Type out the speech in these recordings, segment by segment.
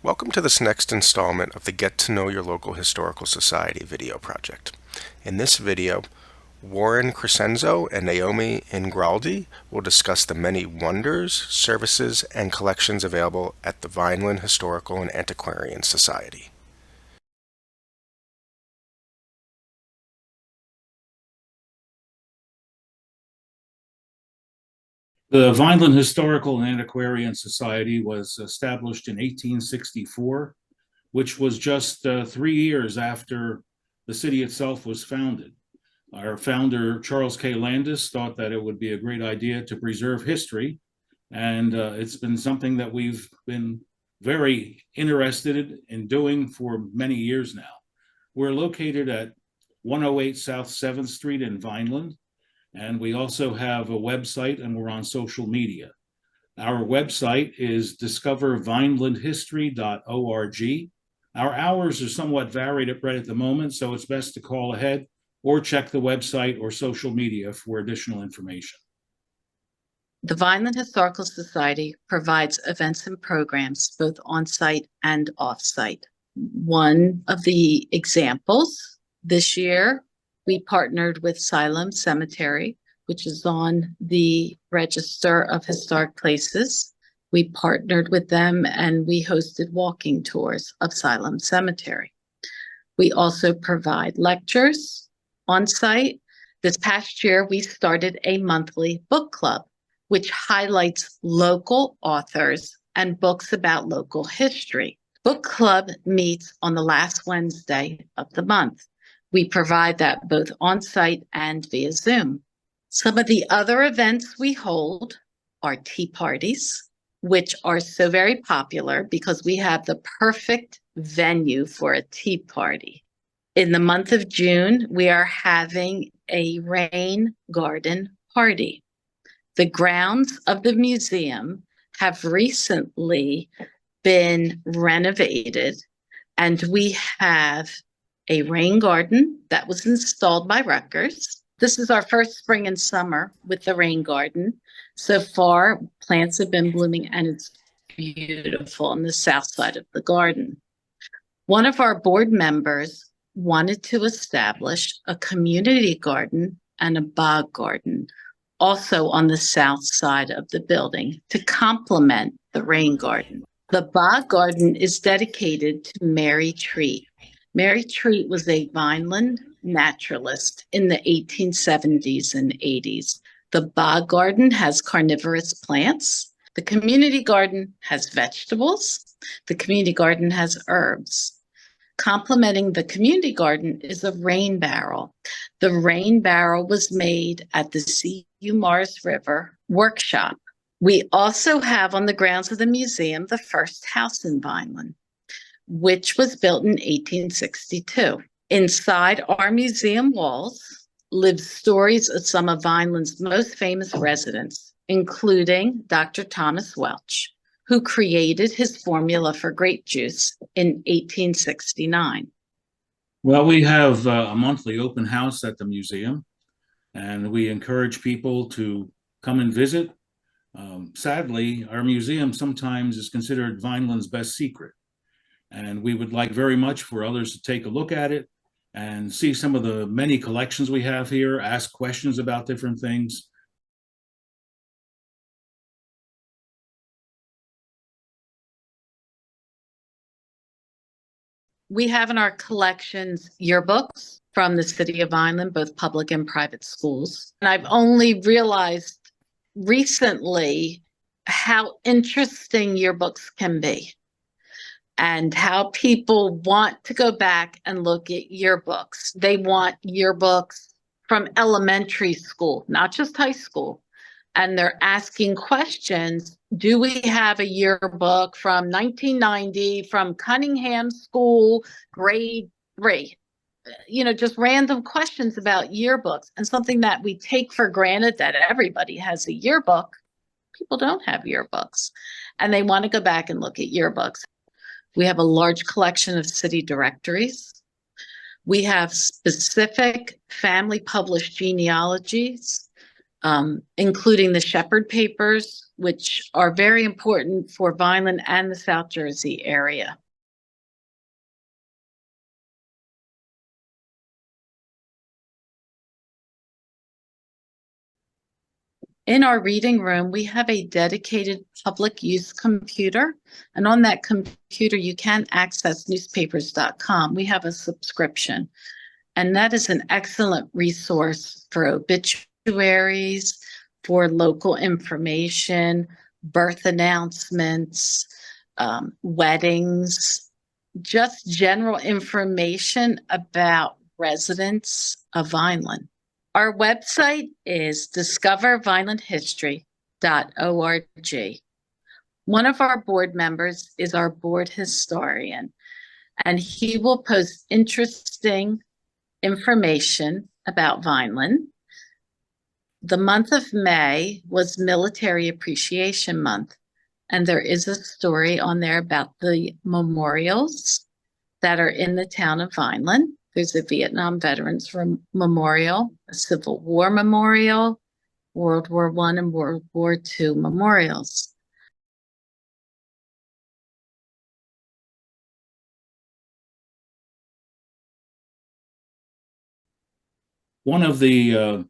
Welcome to this next installment of the Get to Know Your Local Historical Society video project. In this video, Warren Crescenzo and Naomi Ingraldi will discuss the many wonders, services, and collections available at the Vineland Historical and Antiquarian Society. The Vineland Historical and Antiquarian Society was established in 1864, which was just 3 years after the city itself was founded. Our founder, Charles K. Landis, thought that it would be a great idea to preserve history, and it's been something that we've been very interested in doing for many years now. We're located at 108 South 7th Street in Vineland. And we also have a website, and we're on social media. Our website is discovervinelandhistory.org. Our hours are somewhat varied right at the moment, so it's best to call ahead or check the website or social media for additional information. The Vineland Historical Society provides events and programs both on-site and off-site. One of the examples this year, we partnered with Salem Cemetery, which is on the Register of Historic Places. We partnered with them and we hosted walking tours of Salem Cemetery. We also provide lectures on site. This past year, we started a monthly book club, which highlights local authors and books about local history. Book club meets on the last Wednesday of the month. We provide that both on-site and via Zoom. Some of the other events we hold are tea parties, which are so very popular because we have the perfect venue for a tea party. In the month of June, we are having a rain garden party. The grounds of the museum have recently been renovated, and we have a rain garden that was installed by Rutgers. This is our first spring and summer with the rain garden. So far, plants have been blooming and it's beautiful on the south side of the garden. One of our board members wanted to establish a community garden and a bog garden, also on the south side of the building, to complement the rain garden. The bog garden is dedicated to Mary Treat. Mary Treat was a Vineland naturalist in the 1870s and 80s. The bog garden has carnivorous plants. The community garden has vegetables. The community garden has herbs. Complementing the community garden is a rain barrel. The rain barrel was made at the C.U. Mars River workshop. We also have on the grounds of the museum the first house in Vineland, which was built in 1862. Inside our museum walls live stories of some of Vineland's most famous residents, including Dr. Thomas Welch, who created his formula for grape juice in 1869. Well, we have a monthly open house at the museum, and we encourage people to come and visit. Sadly, our museum sometimes is considered Vineland's best secret. And we would like very much for others to take a look at it and see some of the many collections we have here, ask questions about different things. We have in our collections yearbooks from the city of Vineland, both public and private schools. And I've only realized recently how interesting yearbooks can be, and how people want to go back and look at yearbooks. They want yearbooks from elementary school, not just high school. And they're asking questions. Do we have a yearbook from 1990 from Cunningham School, grade 3? Just random questions about yearbooks, and something that we take for granted that everybody has a yearbook. People don't have yearbooks, and they want to go back and look at yearbooks. We have a large collection of city directories. We have specific family published genealogies including the Shepherd Papers, which are very important for Vineland and the South Jersey area. In our reading room, we have a dedicated public use computer, and on that computer, you can access newspapers.com. We have a subscription, and that is an excellent resource for obituaries, for local information, birth announcements, weddings, just general information about residents of Vineland. Our website is discovervinelandhistory.org. One of our board members is our board historian, and he will post interesting information about Vineland. The month of May was Military Appreciation Month, and there is a story on there about the memorials that are in the town of Vineland. There's a Vietnam Veterans Memorial, a Civil War Memorial, World War I and World War II memorials. One of the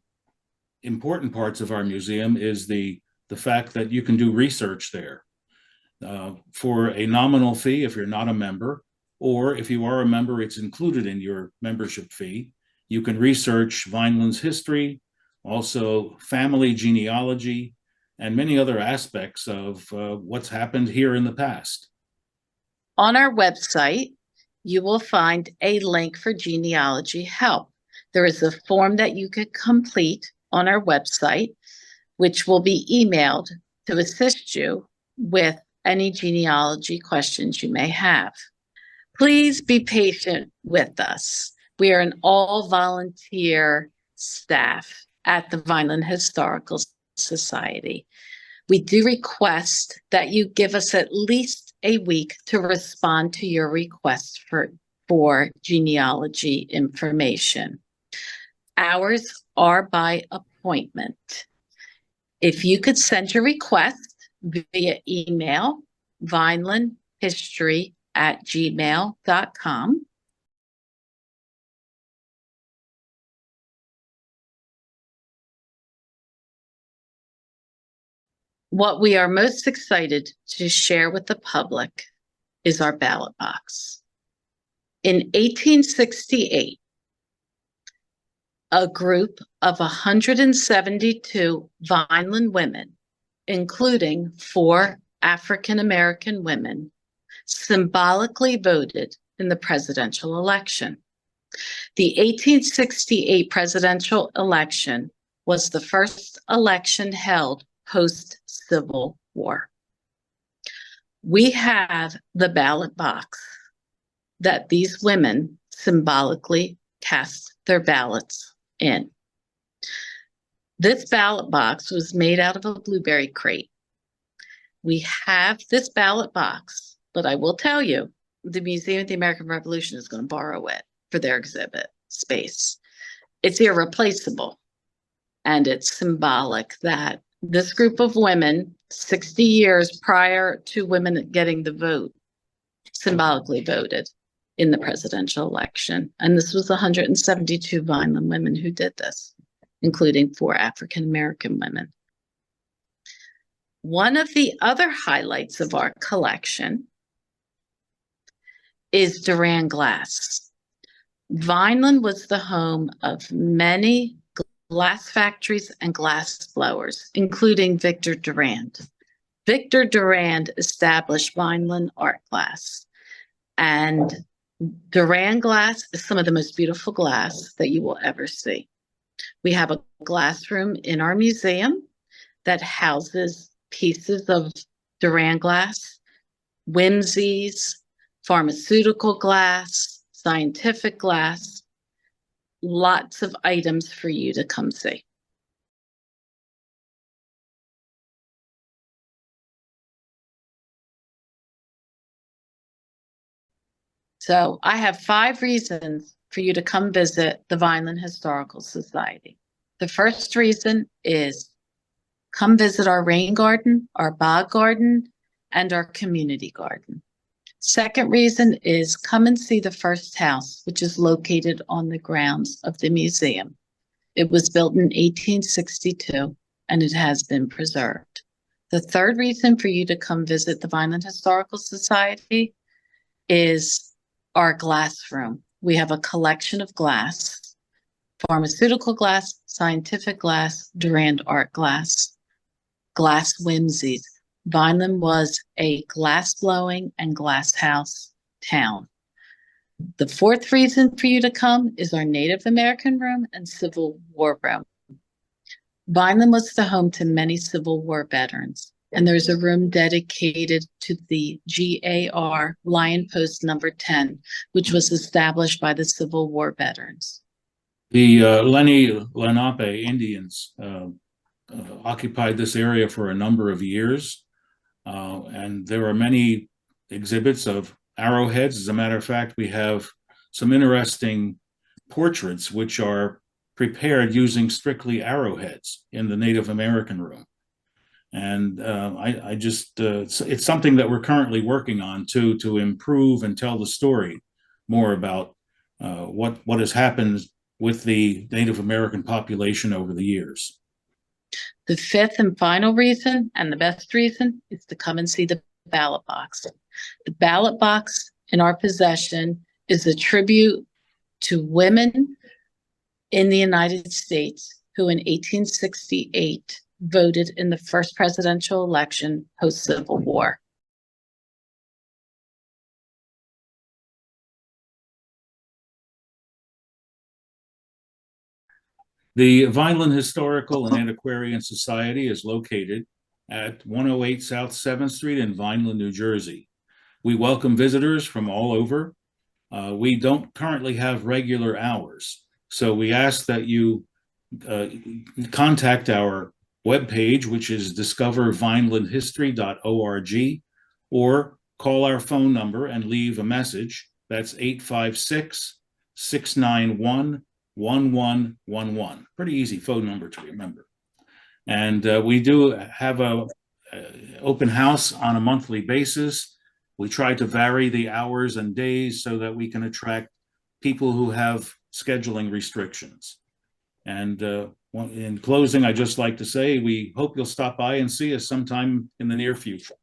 important parts of our museum is the fact that you can do research there for a nominal fee if you're not a member, or if you are a member, it's included in your membership fee. You can research Vineland's history, also family genealogy, and many other aspects of what's happened here in the past. On our website, you will find a link for genealogy help. There is a form that you could complete on our website, which will be emailed to assist you with any genealogy questions you may have. Please be patient with us. We are an all-volunteer staff at the Vineland Historical Society. We do request that you give us at least a week to respond to your request for genealogy information. Ours are by appointment. If you could send your request via email, vinelandhistory@gmail.com. What we are most excited to share with the public is our ballot box. In 1868, a group of 172 Vineland women, including 4 African-American women, symbolically voted in the presidential election. The 1868 presidential election was the first election held post-Civil War. We have the ballot box that these women symbolically cast their ballots in. This ballot box was made out of a blueberry crate. We have this ballot box, but I will tell you, the Museum of the American Revolution is going to borrow it for their exhibit space. It's irreplaceable, and it's symbolic that this group of women, 60 years prior to women getting the vote, symbolically voted in the presidential election. And this was 172 Vineland women who did this, including 4 African-American women. One of the other highlights of our collection is Durand glass. Vineland was the home of many glass factories and glass blowers, including Victor Durand. Victor Durand established Vineland Art Glass, and Durand glass is some of the most beautiful glass that you will ever see. We have a glass room in our museum that houses pieces of Durand glass, whimsies, pharmaceutical glass, scientific glass, lots of items for you to come see. So I have 5 reasons for you to come visit the Vineland Historical Society. The first reason is come visit our rain garden, our bog garden, and our community garden. Second reason is come and see the first house, which is located on the grounds of the museum. It was built in 1862 and it has been preserved. The third reason for you to come visit the Vineland Historical Society is our glass room. We have a collection of glass, pharmaceutical glass, scientific glass, Durand art glass, glass whimsies. Vineland was a glass blowing and glass house town. The fourth reason for you to come is our Native American room and Civil War room. Vineland was the home to many Civil War veterans, and there's a room dedicated to the GAR Lion Post number 10, which was established by the Civil War veterans. The Lenni Lenape Indians occupied this area for a number of years, and there are many exhibits of arrowheads. As a matter of fact, we have some interesting portraits which are prepared using strictly arrowheads in the Native American room. And I just, it's something that we're currently working on to improve and tell the story more about what has happened with the Native American population over the years. The fifth and final reason, and the best reason, is to come and see the ballot box. The ballot box in our possession is a tribute to women in the United States who in 1868 voted in the first presidential election post-Civil War. The Vineland Historical and Antiquarian Society is located at 108 South 7th Street in Vineland, New Jersey. We welcome visitors from all over. We don't currently have regular hours, so we ask that you contact our webpage, which is discovervinelandhistory.org, or call our phone number and leave a message. That's 856-691-1111. Pretty easy phone number to remember. And we do have a open house on a monthly basis. We try to vary the hours and days so that we can attract people who have scheduling restrictions. And in closing, I'd just like to say we hope you'll stop by and see us sometime in the near future.